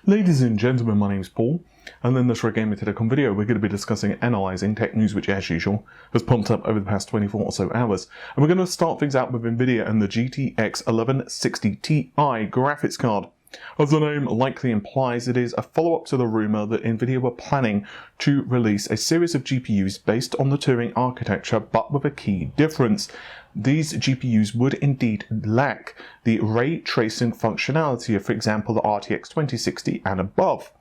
Ladies and gentlemen, my name is Paul, and in this Gamer Telecom video we're going to be discussing and analysing tech news which, as usual, has pumped up over the past 24 or so hours. And we're going to start things out with Nvidia and the GTX 1160 Ti graphics card. As the name likely implies, it is a follow-up to the rumour that Nvidia were planning to release a series of GPUs based on the Turing architecture, but with a key difference. These GPUs would indeed lack the ray tracing functionality of, for example, the RTX 2060 and above.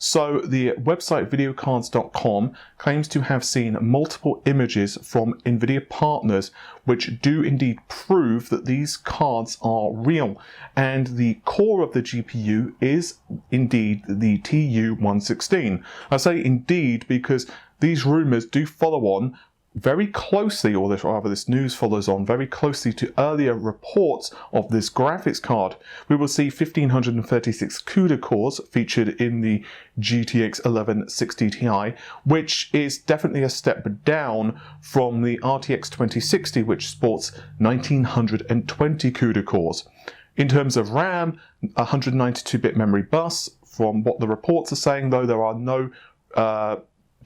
So the website videocards.com claims to have seen multiple images from Nvidia partners which do indeed prove that these cards are real, and the core of the GPU is indeed the TU116. I say indeed because these rumours do follow on very closely, or this news follows on very closely to earlier reports of this graphics card. We will see 1536 CUDA cores featured in the GTX 1160 Ti, which is definitely a step down from the RTX 2060, which sports 1920 CUDA cores. In terms of RAM, 192-bit memory bus. From what the reports are saying, though, there are no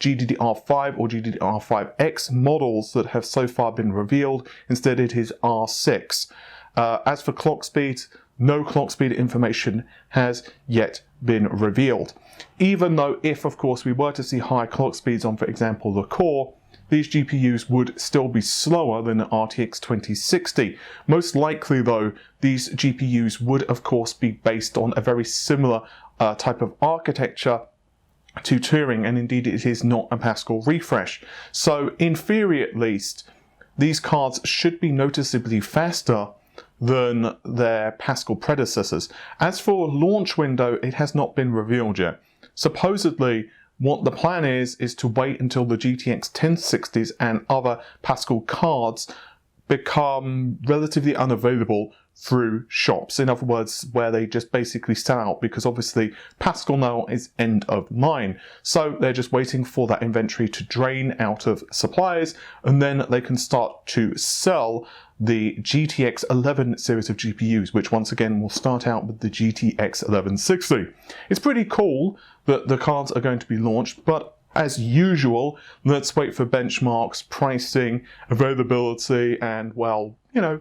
GDDR5 or GDDR5X models that have so far been revealed. Instead, it is R6. As for clock speed, no clock speed information has yet been revealed. Even though if, of course, we were to see higher clock speeds on, for example, the core, these GPUs would still be slower than the RTX 2060. Most likely, though, these GPUs would, of course, be based on a very similar type of architecture to Turing, and indeed it is not a Pascal refresh. So in theory at least, these cards should be noticeably faster than their Pascal predecessors. As for launch window, it has not been revealed yet. Supposedly, what the plan is to wait until the GTX 1060s and other Pascal cards become relatively unavailable through shops. In other words, where they just basically sell out, because obviously Pascal now is end of line. So they're just waiting for that inventory to drain out of suppliers, and then they can start to sell the GTX 11 series of GPUs, which once again will start out with the GTX 1160. It's pretty cool that the cards are going to be launched, but as usual, let's wait for benchmarks, pricing, availability, and, well,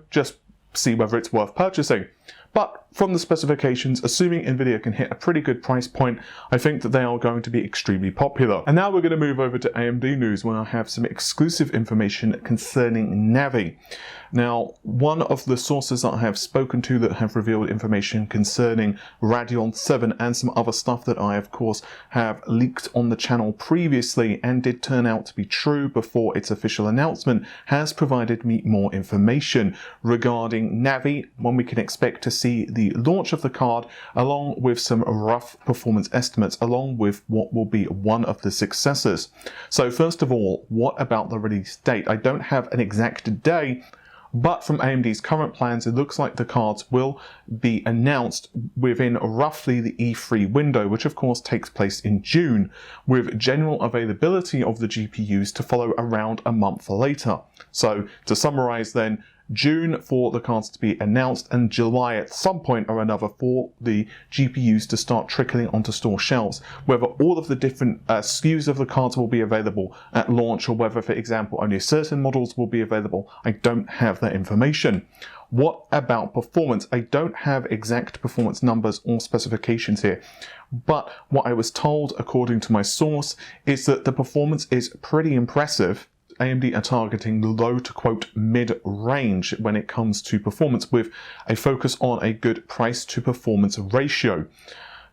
just see whether it's worth purchasing. But from the specifications, assuming Nvidia can hit a pretty good price point, I think that they are going to be extremely popular. And now we're going to move over to AMD news, where I have some exclusive information concerning Navi. Now, one of the sources that I have spoken to that have revealed information concerning Radeon 7 and some other stuff that I, of course, have leaked on the channel previously and did turn out to be true before its official announcement, has provided me more information regarding Navi, when we can expect to see the launch of the card, along with some rough performance estimates, along with what will be one of the successors. So first of all, what about the release date? I don't have an exact day, but from AMD's current plans, it looks like the cards will be announced within roughly the E3 window, which of course takes place in June, with general availability of the GPUs to follow around a month later. So to summarize then, June for the cards to be announced, and July at some point or another for the GPUs to start trickling onto store shelves. Whether all of the different SKUs of the cards will be available at launch, or whether, for example, only certain models will be available, I don't have that information. What about performance? I don't have exact performance numbers or specifications here, but what I was told, according to my source, is that the performance is pretty impressive. AMD are targeting the low to quote mid-range when it comes to performance, with a focus on a good price to performance ratio.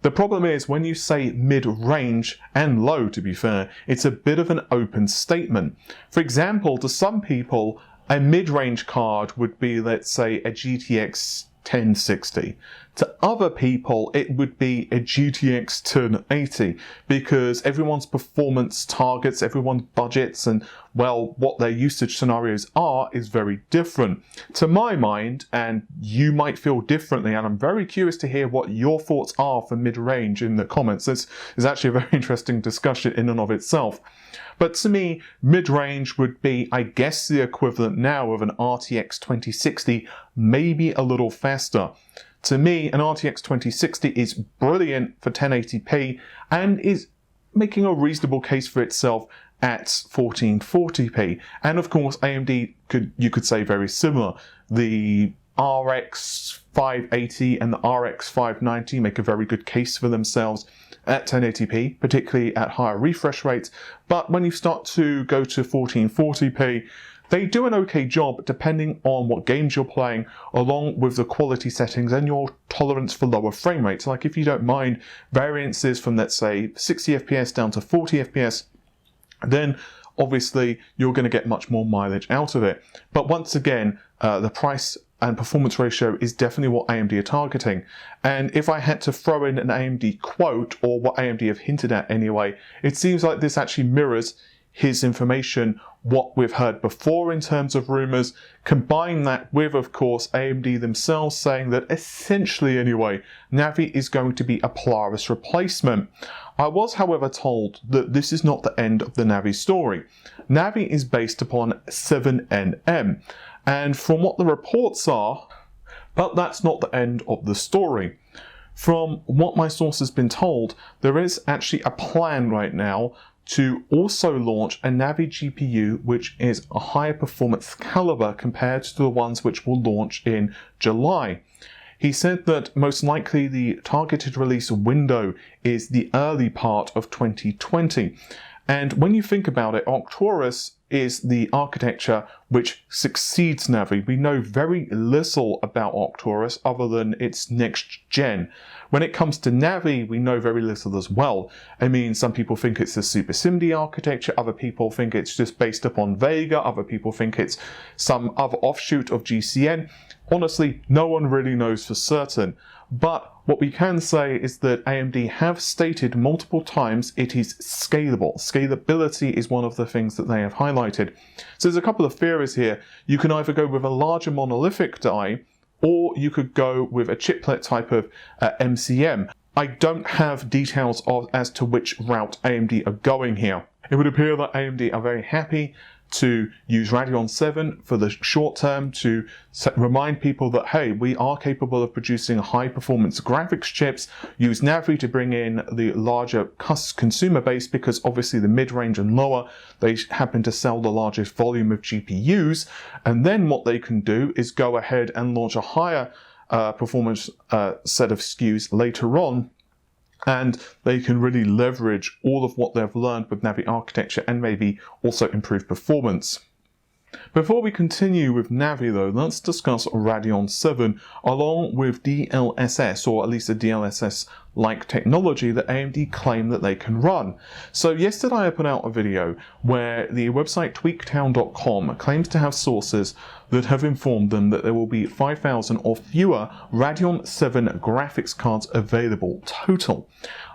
The problem is, when you say mid-range, and low to be fair, it's a bit of an open statement. For example, to some people, a mid-range card would be, let's say, a GTX 1060. To other people, it would be a GTX 1080, because everyone's performance targets, everyone's budgets, and, well, what their usage scenarios are is very different. To my mind, and you might feel differently, and I'm very curious to hear what your thoughts are for mid-range in the comments. This is actually a very interesting discussion in and of itself. But to me, mid-range would be, I guess, the equivalent now of an RTX 2060, maybe a little faster. To me, an RTX 2060 is brilliant for 1080p and is making a reasonable case for itself at 1440p. And of course, AMD you could say very similar. The RX 580 and the RX 590 make a very good case for themselves at 1080p, particularly at higher refresh rates. But when you start to go to 1440p, they do an okay job depending on what games you're playing, along with the quality settings and your tolerance for lower frame rates. Like if you don't mind variances from, let's say, 60 FPS down to 40 FPS, then obviously you're going to get much more mileage out of it. But once again, the price and performance ratio is definitely what AMD are targeting. And if I had to throw in an AMD quote, or what AMD have hinted at anyway, it seems like this actually mirrors his information, what we've heard before in terms of rumors. Combine that with, of course, AMD themselves saying that essentially anyway, Navi is going to be a Polaris replacement. I was, however, told that this is not the end of the Navi story. Navi is based upon 7nm, and from what the reports are, but that's not the end of the story. From what my source has been told, there is actually a plan right now to also launch a Navi GPU which is a higher performance caliber compared to the ones which will launch in July. He said that most likely the targeted release window is the early part of 2020. And when you think about it, Arcturus is the architecture which succeeds Navi. We know very little about Arcturus other than its next gen. When it comes to Navi, we know very little as well. I mean, some people think it's the Super SIMD architecture, other people think it's just based upon Vega, other people think it's some other offshoot of GCN. Honestly, no one really knows for certain. But what we can say is that AMD have stated multiple times it is scalable. Scalability is one of the things that they have highlighted. So there's a couple of theories here. You can either go with a larger monolithic die, or you could go with a chiplet type of MCM. I don't have details as to which route AMD are going here. It would appear that AMD are very happy to use Radeon 7 for the short term to remind people that, hey, we are capable of producing high performance graphics chips. Use Navi to bring in the larger consumer base, because obviously the mid-range and lower, they happen to sell the largest volume of GPUs. And then what they can do is go ahead and launch a higher performance set of SKUs later on, and they can really leverage all of what they've learned with Navi architecture and maybe also improve performance. Before we continue with Navi though, let's discuss Radeon 7 along with DLSS, or at least a DLSS-like technology that AMD claim that they can run. So yesterday I put out a video where the website tweaktown.com claims to have sources that have informed them that there will be 5,000 or fewer Radeon 7 graphics cards available total.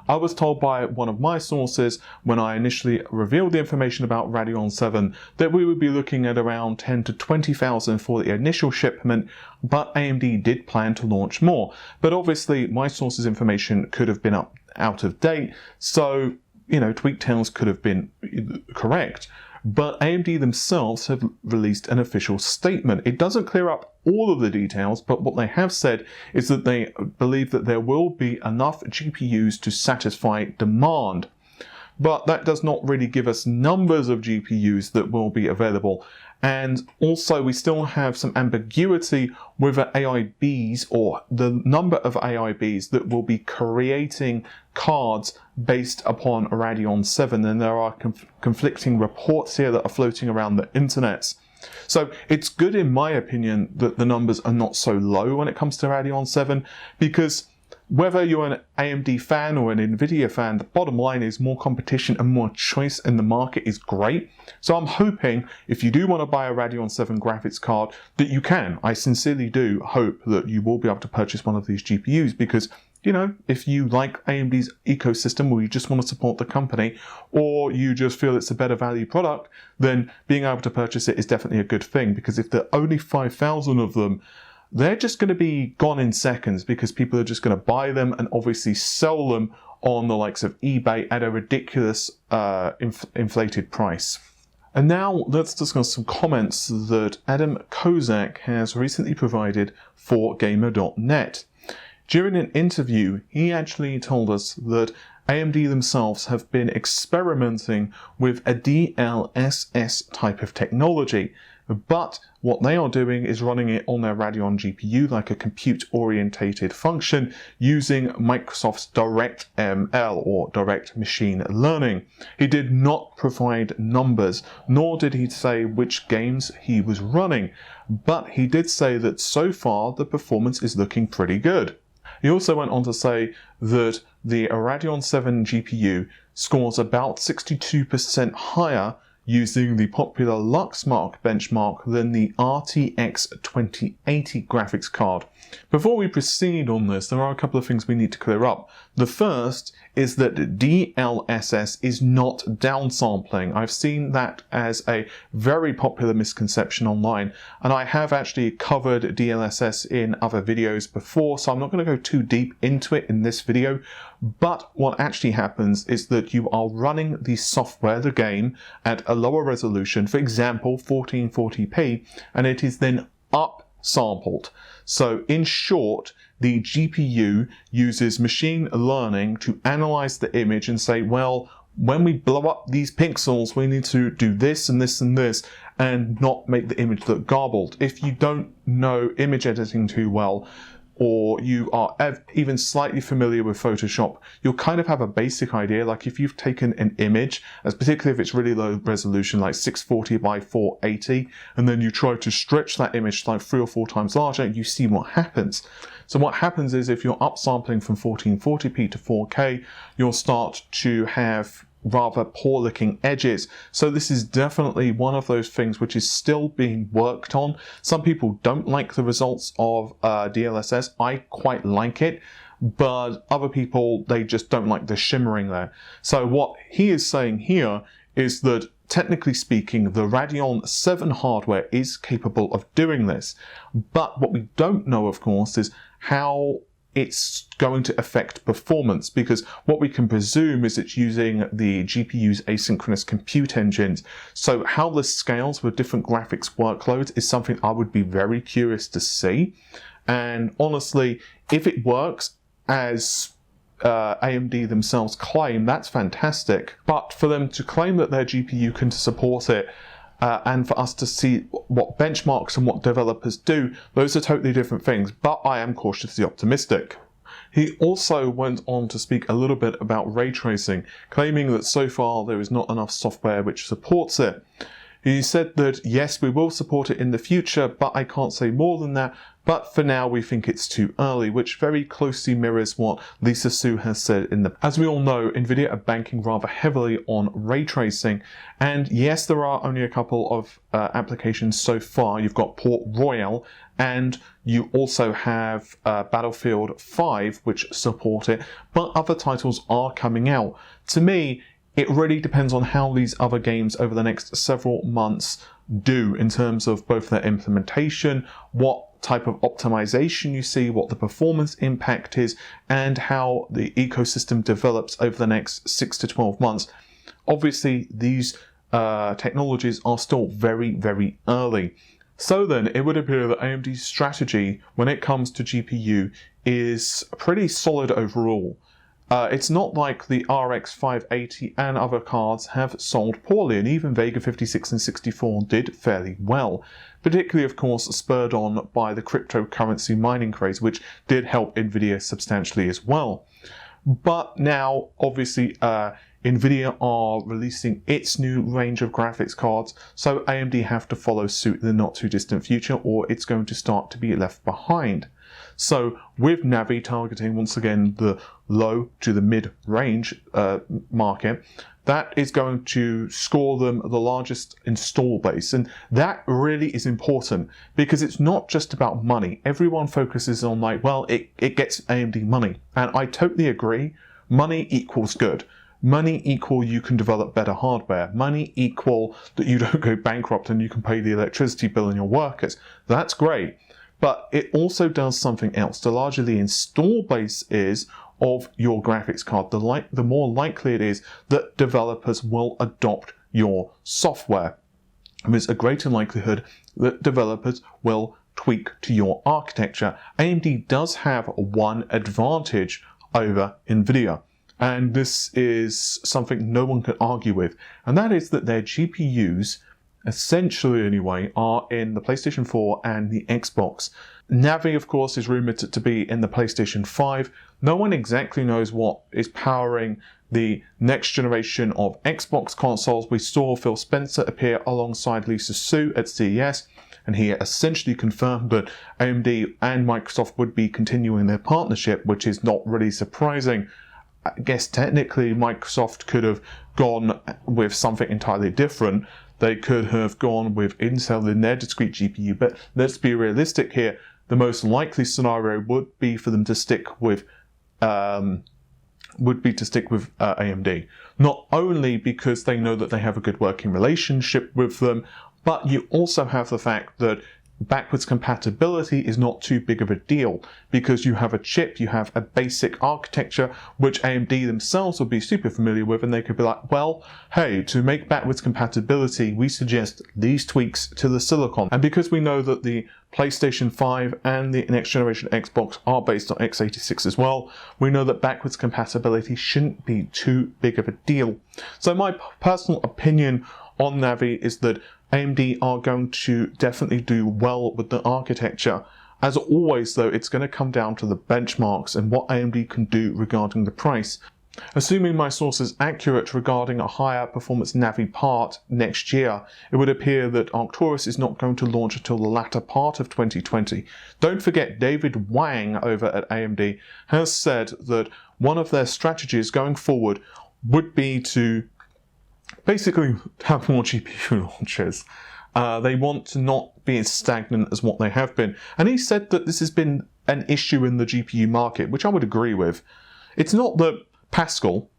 I was told by one of my sources when I initially revealed the information about Radeon 7 that we would be looking at around 10 to 20,000 for the initial shipment, but AMD did plan to launch more. But obviously my source's information could have been out of date, so TweakTowns could have been correct. But AMD themselves have released an official statement. It doesn't clear up all of the details, but what they have said is that they believe that there will be enough GPUs to satisfy demand. But that does not really give us numbers of GPUs that will be available. And also we still have some ambiguity with AIBs, or the number of AIBs that will be creating cards based upon Radeon 7. And there are conflicting reports here that are floating around the internet. So it's good in my opinion that the numbers are not so low when it comes to Radeon 7, because whether you're an AMD fan or an Nvidia fan, the bottom line is more competition and more choice in the market is great. So I'm hoping if you do want to buy a Radeon 7 graphics card that you can. I sincerely do hope that you will be able to purchase one of these GPUs, because if you like AMD's ecosystem, or you just want to support the company, or you just feel it's a better value product, then being able to purchase it is definitely a good thing. Because if there are only 5,000 of them, they're just going to be gone in seconds, because people are just going to buy them and obviously sell them on the likes of eBay at a ridiculous inflated price. And now let's discuss some comments that Adam Kozak has recently provided for Gamer.net. During an interview, he actually told us that AMD themselves have been experimenting with a DLSS type of technology, but what they are doing is running it on their Radeon GPU like a compute-orientated function using Microsoft's DirectML or Direct Machine Learning. He did not provide numbers, nor did he say which games he was running, but he did say that so far the performance is looking pretty good. He also went on to say that the Radeon 7 GPU scores about 62% higher using the popular Luxmark benchmark than the RTX 2080 graphics card. Before we proceed on this, there are a couple of things we need to clear up. The first is that DLSS is not downsampling. I've seen that as a very popular misconception online, and I have actually covered DLSS in other videos before, so I'm not going to go too deep into it in this video. But what actually happens is that you are running the software, the game, at a lower resolution, for example 1440p, and it is then upsampled. So in short, the GPU uses machine learning to analyze the image and say, well, when we blow up these pixels, we need to do this and this and this, and not make the image look garbled. If you don't know image editing too well, or you are even slightly familiar with Photoshop, you'll kind of have a basic idea. Like if you've taken an image, as particularly if it's really low resolution, like 640 by 480, and then you try to stretch that image like 3 or 4 times larger, you see what happens. So what happens is if you're upsampling from 1440p to 4K, you'll start to have rather poor looking edges. So this is definitely one of those things which is still being worked on. Some people don't like the results of DLSS. I quite like it, but other people, they just don't like the shimmering there. So what he is saying here is that technically speaking, the Radeon 7 hardware is capable of doing this. But what we don't know, of course, is how it's going to affect performance, because what we can presume is it's using the GPU's asynchronous compute engines. So how this scales with different graphics workloads is something I would be very curious to see. And honestly, if it works as AMD themselves claim, that's fantastic. But for them to claim that their GPU can support it, and for us to see what benchmarks and what developers do, those are totally different things, but I am cautiously optimistic. He also went on to speak a little bit about ray tracing, claiming that so far there is not enough software which supports it. He said that yes, we will support it in the future, but I can't say more than that. But for now, we think it's too early, which very closely mirrors what Lisa Su has said in the... As we all know, Nvidia are banking rather heavily on ray tracing. And yes, there are only a couple of applications so far. You've got Port Royal, and you also have Battlefield 5, which support it. But other titles are coming out. To me, it really depends on how these other games over the next several months do in terms of both their implementation, what type of optimization you see, what the performance impact is, and how the ecosystem develops over the next 6 to 12 months. Obviously, these technologies are still very, very early. So then, it would appear that AMD's strategy when it comes to GPU is pretty solid overall. It's not like the RX 580 and other cards have sold poorly, and even Vega 56 and 64 did fairly well, particularly of course spurred on by the cryptocurrency mining craze, which did help Nvidia substantially as well. But now obviously Nvidia are releasing its new range of graphics cards, so AMD have to follow suit in the not too distant future, or it's going to start to be left behind. So with Navi targeting once again the low to the mid-range market, that is going to score them the largest install base. And that really is important because it's not just about money. Everyone focuses on like, well, it gets AMD money. And I totally agree. Money equals good. Money equal you can develop better hardware. Money equal that you don't go bankrupt and you can pay the electricity bill and your workers. That's great. But it also does something else. The larger the install base is of your graphics card, the more likely it is that developers will adopt your software. There's a greater likelihood that developers will tweak to your architecture, AMD does have one advantage over Nvidia. And this is something no one can argue with. And that is that their GPUs, essentially anyway, are in the PlayStation 4 and the Xbox. Navi, of course, is rumored to be in the PlayStation 5. No one exactly knows what is powering the next generation of Xbox consoles. We saw Phil Spencer appear alongside Lisa Su at CES, and he essentially confirmed that AMD and Microsoft would be continuing their partnership, which is not really surprising. I guess technically Microsoft could have gone with something entirely different. They could have gone with Intel in their discrete GPU, but let's be realistic here. The most likely scenario would be for them to stick with AMD. Not only because they know that they have a good working relationship with them, but you also have the fact that backwards compatibility is not too big of a deal, because you have a chip, you have a basic architecture which AMD themselves will be super familiar with, and they could be like, well, hey, to make backwards compatibility, we suggest these tweaks to the silicon. And because we know that the PlayStation 5 and the next generation Xbox are based on x86 as well, we know that backwards compatibility shouldn't be too big of a deal. So my personal opinion on Navi is that AMD are going to definitely do well with the architecture. As always though, it's going to come down to the benchmarks and what AMD can do regarding the price. Assuming my source is accurate regarding a higher performance Navi part next year, it would appear that Arcturus is not going to launch until the latter part of 2020. Don't forget, David Wang over at AMD has said that one of their strategies going forward would be to basically have more GPU launches. They want to not be as stagnant as what they have been. And he said that this has been an issue in the GPU market, which I would agree with. It's not that Pascal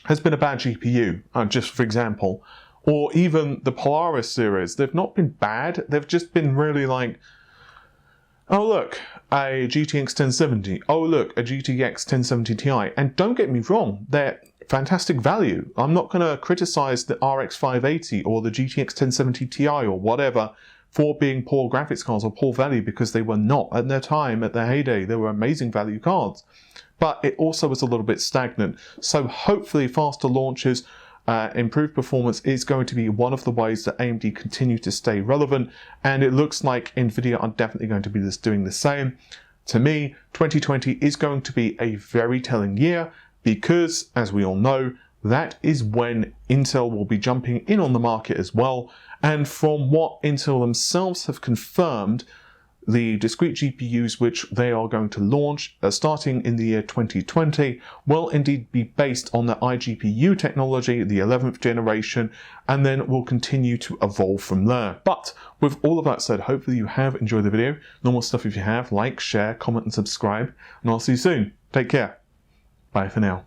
has been a bad GPU, just for example, or even the Polaris series. They've not been bad, they've just been really like, oh look, a GTX 1070, oh look, a GTX 1070 Ti. And don't get me wrong, they're fantastic value. I'm not going to criticize the RX 580 or the GTX 1070 Ti or whatever for being poor graphics cards or poor value, because they were not at their time, at their heyday. They were amazing value cards. But it also was a little bit stagnant. So hopefully faster launches, improved performance is going to be one of the ways that AMD continue to stay relevant. And it looks like Nvidia are definitely going to be doing the same. To me, 2020 is going to be a very telling year, because, as we all know, that is when Intel will be jumping in on the market as well. And from what Intel themselves have confirmed, the discrete GPUs which they are going to launch starting in the year 2020 will indeed be based on the iGPU technology, the 11th generation, and then will continue to evolve from there. But with all of that said, hopefully you have enjoyed the video. Normal stuff if you have, like, share, comment and subscribe, and I'll see you soon. Take care. Bye for now.